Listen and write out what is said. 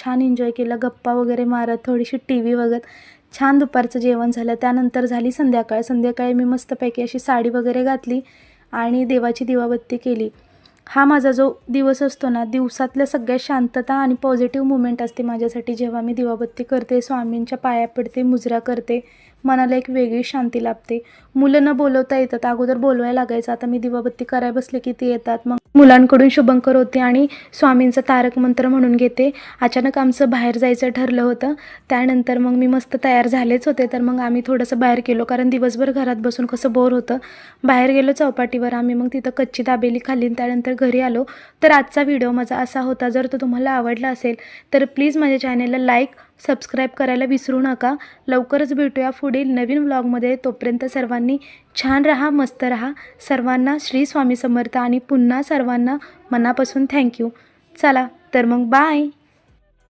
छान एन्जॉय केलं, गप्पा वगैरे मारत, थोडीशी TV बघत छान दुपारचं जेवण झालं. त्यानंतर झाली संध्याकाळ. संध्याकाळी मी मस्तपैकी अशी साडी वगैरे घातली आणि देवाची दिवाबत्ती केली. हा माझा जो दिवस असतो ना, दिवसातल्या सगळ्यात शांतता आणि पॉझिटिव्ह मोमेंट असते माझ्यासाठी. जेव्हा मी दिवाबत्ती करते, स्वामींच्या पाया पडते, मुजरा करते, मनाला एक वेगळी शांती लाभते. मुलं न बोलवता येतात, अगोदर बोलवायला लागायचं. आता मी दिवाबत्ती करायला बसले की ते येतात. मग मुलांकडून शुभंकर होते आणि स्वामींचा तारक मंत्र म्हणून घेते. अचानक आमचं बाहेर जायचं ठरलं होतं. त्यानंतर मग मी मस्त तयार झालेच होते, तर मग आम्ही थोडंसं बाहेर गेलो, कारण दिवसभर घरात बसून कसं बोर होतं. बाहेर गेलो चौपाटीवर आम्ही, मग तिथं कच्ची दाबेली खाल्ली. त्यानंतर घरी आलो. तर आजचा व्हिडिओ माझा असा होता. जर तो तुम्हाला आवडला असेल तर प्लीज माझ्या चॅनलला लाईक, सबस्क्राईब करायला विसरू नका. लवकरच भेटूया पुढील नवीन व्लॉगमध्ये. तोपर्यंत सर्वांनी छान राहा, मस्त राहा. सर्वांना श्री स्वामी समर्थ आणि पुन्हा सर्वांना मनापासून थँक्यू. चला तर मग बाय.